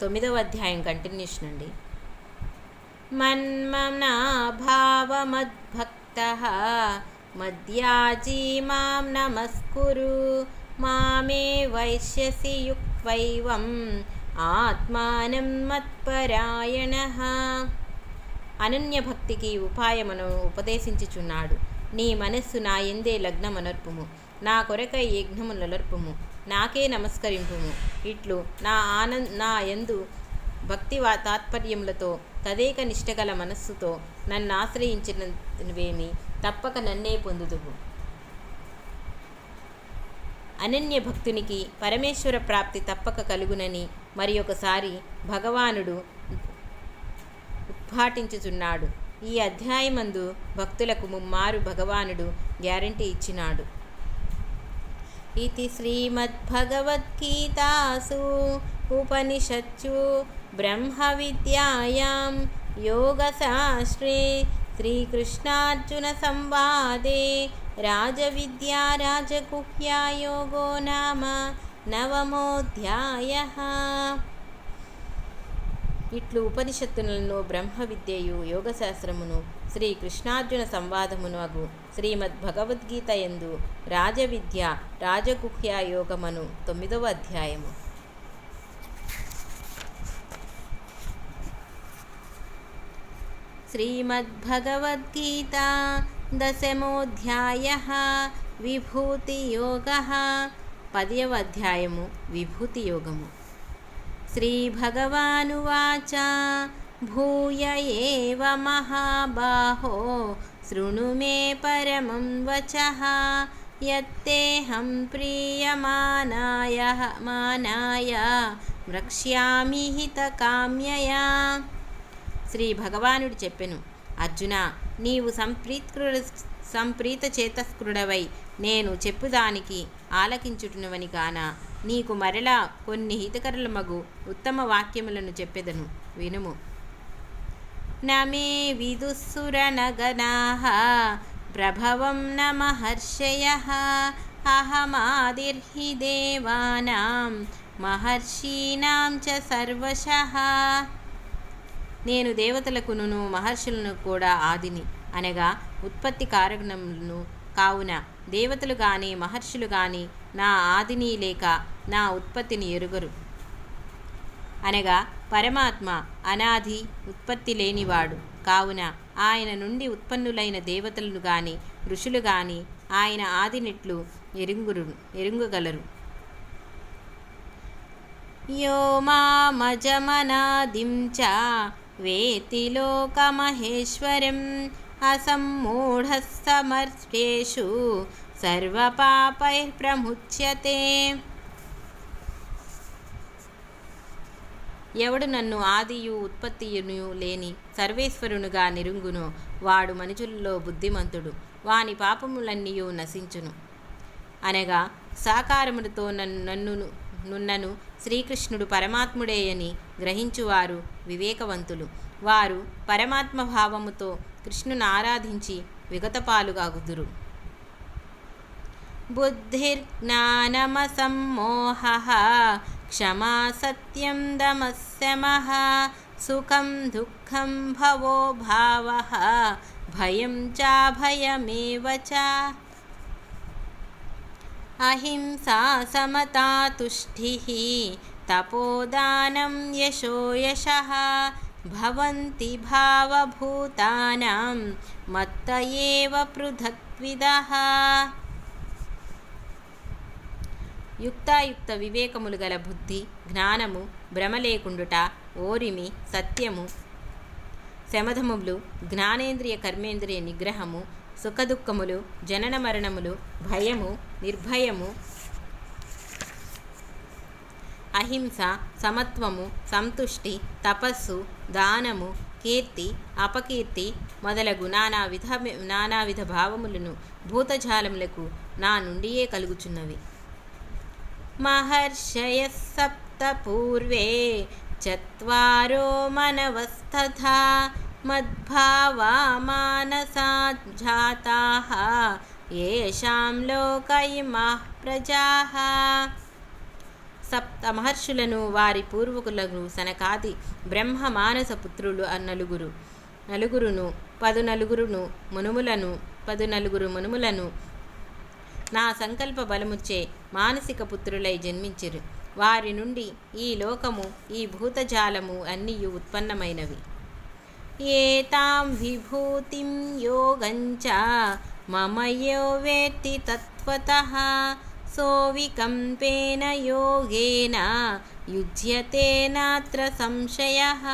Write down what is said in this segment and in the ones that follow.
9వ అధ్యాయం కంటిన్యూషన్ అండి. మన్మనా భావమద్భక్తః మద్యాజీ మాం నమస్కురు మామే వైశ్యసి యుక్త్వైవం ఆత్మానం మత్పరాయణః. అనన్య భక్తికి ఉపాయమును ఉపదేశించుచున్నాడు. నీ మనస్సు నా యందే లగ్నమనర్పుము, నా కొరకై యజ్ఞము నలర్పుము, నాకే నమస్కరింపుము. ఇట్లు నా యందు భక్తి తాత్పర్యములతో తదేక నిష్టగల మనస్సుతో నన్ను ఆశ్రయించినవేమి తప్పక నన్నే పొందుదువు. అనన్య భక్తునికి పరమేశ్వర ప్రాప్తి తప్పక కలుగునని మరి ఒకసారి భగవానుడు ఉద్ఘాటించుచున్నాడు. ఈ అధ్యాయమందు భక్తులకు ముమ్మారు భగవానుడు గ్యారంటీ ఇచ్చినాడు. ఇతి శ్రీమద్భగవద్గీతాసు ఉపనిషత్సు బ్రహ్మ విద్యాయాం యోగశాస్త్రే శ్రీకృష్ణార్జున సంవాదే రాజవిద్యా రాజగుహ్యా యోగో నామ నవమోऽధ్యాయః. ఇట్లు ఉపనిషత్తులను బ్రహ్మ విద్యయు యోగశాస్త్రమును శ్రీ కృష్ణార్జున సంవాదమును అగు శ్రీమద్భగవద్గీత యందు రాజవిద్య రాజగుహ్య యోగమను 9వ అధ్యాయము. శ్రీమద్భగవద్గీత 10మోऽధ్యాయః విభూతియోగః. 10వ అధ్యాయము విభూతి యోగము. శ్రీభగవానువాచ భూయ ఏవ మహాబాహో శృణు మే పరమం వచః యత్తేహం ప్రీయమానాయ వక్ష్యామి హితకామ్యయా. శ్రీ భగవానుడు చెప్పెను, అర్జున, నీవు సంప్రీత చేతస్కృడవై నేను చెప్పుదానికి ఆలకించుటునవని కాన నీకు మరలా కొన్ని హితకరులమగు ఉత్తమ వాక్యములను చెప్పెదను, వినుము. నమే విదుస్సురనగనాః ప్రభవం న మహర్షయః అహమాదిర్హి దేవానాం మహర్షీణాం చ సర్వశః. నేను దేవతలకును మహర్షులను కూడా ఆదిని, అనగా ఉత్పత్తి కారణములను. కావున దేవతలు గాని మహర్షులు గాని నా ఆదిని లేక నా ఉత్పత్తిని ఎరుగరు. అనగా పరమాత్మ అనాది ఉత్పత్తి లేనివాడు. కావున ఆయన నుండి ఉత్పన్నులైన దేవతలను గాని ఋషులు గాని ఆయన ఆదినిట్లు ఎరుంగగలరు. యో మామజమనాదిం చ వేత్తి లోకమహేశ్వరం అసమ్మూఢః సమర్థ్యేషు సర్వపాపైః ప్రముచ్యతే. ఎవడు నన్ను ఆదియు ఉత్పత్తియును లేని సర్వేశ్వరునుగా నిరుంగునో వాడు మనుషులలో బుద్ధిమంతుడు, వాని పాపములన్నీయు నశించును. అనగా సాకారములతో నున్నను శ్రీకృష్ణుడు పరమాత్ముడేయని గ్రహించువారు వివేకవంతులు. వారు పరమాత్మ భావముతో కృష్ణుని ఆరాధించి విగతపాలుగాగుదురు. బుద్ధిర్జ్ఞానమసమ్మోహః క్షమా సత్యం దమః శమః సుఖం దుఃఖం భవో భావః భయం చాభయమేవ చ. అహింసా సమతా తుష్టిః తపోదానం యశో యశః భవంతి భావభూతానాం మత్త ఏవ పృథక్విదః. యుక్తాయుక్త వివేకములు గల బుద్ధి, జ్ఞానము, భ్రమ లేకుండుట, ఓరిమి, సత్యము, శమధములు, జ్ఞానేంద్రియ కర్మేంద్రియ నిగ్రహము, సుఖదుఖములు, జనన మరణములు, భయము, నిర్భయము, అహింస, సమత్వము, సంతుష్టి, తపస్సు, దానము, కీర్తి, అపకీర్తి మొదలగు నానావిధ భావములను భూతజాలములకు నా నుండియే కలుగుచున్నవి. మహర్షయః సప్త పూర్వే చత్వారో మనవస్తథా మద్భావా మానసా జాతాః येषां लोक इमाः प्रजाः సప్త మహర్షులను వారి పూర్వకులకు సనకాది బ్రహ్మ మానస పుత్రులు నలుగురును పదునలుగురు మునుములను నా సంకల్ప బలముచ్చే మానసిక పుత్రులై జన్మించిరు. వారి నుండి ఈ లోకము ఈ భూతజాలము అన్నీ ఉత్పన్నమైనవి. ఏతాం విభూతిం యోగంచ మమ యో వేత్తి తత్వతః సోవికంపేన యోగేన యుజ్యతే నాత్ర సంశయః.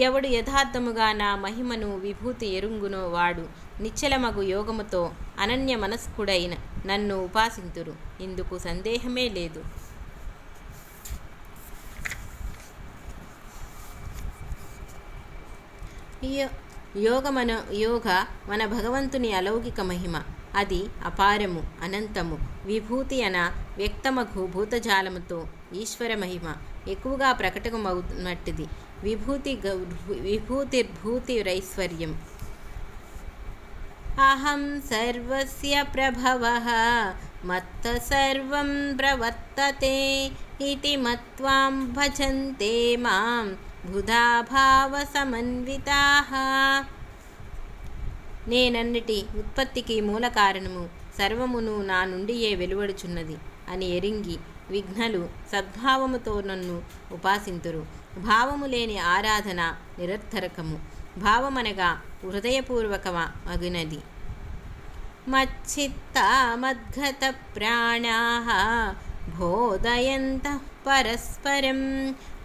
ఎవడు యథార్థముగా నా మహిమను విభూతి ఎరుంగునో వాడు నిశ్చలమగు యోగముతో అనన్య మనస్కుడైన నన్ను ఉపాసింతురు. ఇందుకు సందేహమే లేదు. యోగ మన భగవంతుని అలౌకిక మహిమ. అది అపారము, అనంతము. విభూతి అన వ్యక్తమగు భూతజాలముతో ఈశ్వర మహిమ ఎక్కువగా ప్రకటమవుతున్నట్టుది. విభూతిర్భూతిరైశ్వర్యం. అహం సర్వస్య ప్రభవః మత్త సర్వం ప్రవర్తతే ఇతి మత్వాం భజంతే మాం బుధా భావ సమన్వితాః. నేనన్నిటి ఉత్పత్తికి మూల కారణము, సర్వమును నా నుండియే వెలువడుచున్నది అని ఎరింగి విఘ్నలు సద్భావముతో నన్ను ఉపాసింతురు. భావము లేని ఆరాధన నిరర్థరకము. భావమనగా హృదయపూర్వకమగునది. మచ్చిత్తా మద్గత ప్రాణాః బోధయంతః పరస్పరం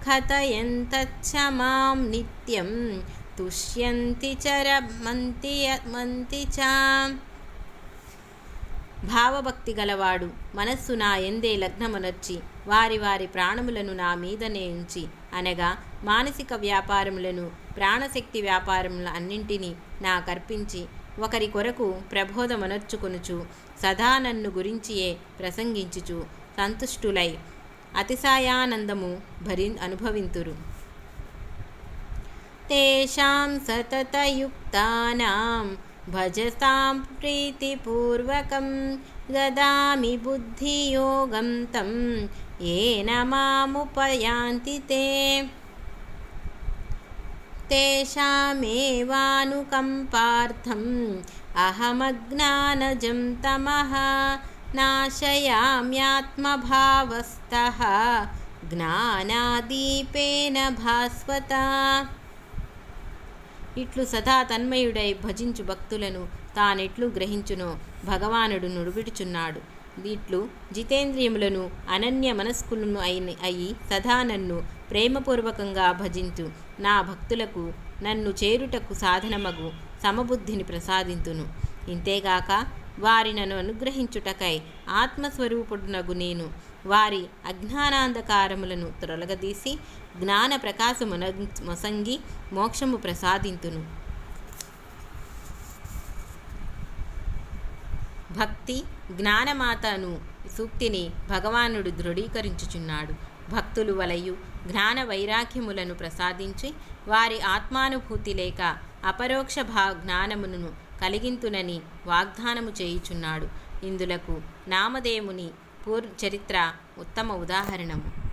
కథయంతచ్చ మాం నిత్యం తుష్యంతి చరమంతి చ. భావభక్తి గలవాడు మనస్సు నా ఎందే లగ్నమునర్చి వారి వారి ప్రాణములను నా మీదనే ఉంచి, అనగా మానసిక వ్యాపారములను ప్రాణశక్తి వ్యాపారముల అన్నింటినీ నాకర్పించి ఒకరి కొరకు ప్రబోధమనర్చుకొనుచు సదా నన్ను గురించియే ప్రసంగించుచు సంతుష్టులై అతిశయానందము అనుభవింతురు. తేషాం సతతయుక్తానాం భజతాం ప్రీతిపూర్వకం దదామి బుద్ధియోగం తం ఏన మాముపయాంతి తే. తేషామేవానుకంపార్థం అహమజ్ఞానజం తమః నాశయామ్యాత్మభావస్థః జ్ఞానాదీపేన భాస్వత. ఇట్లు సదా తన్మయుడై భజించు భక్తులను తానెట్లు గ్రహించునో భగవానుడు నుడివిడుచున్నాడు. ఇట్లు జితేంద్రియములను అనన్య మనస్కులను అయి సదా నన్ను ప్రేమపూర్వకంగా భజించు నా భక్తులకు నన్ను చేరుటకు సాధనమగు సమబుద్ధిని ప్రసాదింతును. ఇంతేగాక వారి నన్ను అనుగ్రహించుటకై ఆత్మస్వరూపుడునగు నేను వారి అజ్ఞానాంధకారములను తొలగదీసి జ్ఞాన ప్రకాశమునొసంగి మోక్షము ప్రసాదింతును. భక్తి జ్ఞానమాతను సూక్తిని భగవానుడు దృఢీకరించుచున్నాడు. భక్తులు వలయు జ్ఞాన వైరాగ్యములను ప్రసాదించి వారి ఆత్మానుభూతి లేక అపరోక్ష జ్ఞానమును కలిగింతునని వాగ్దానము చేయుచున్నాడు. ఇందులకు నామదేవుని చరిత్ర ఉత్తమ ఉదాహరణము.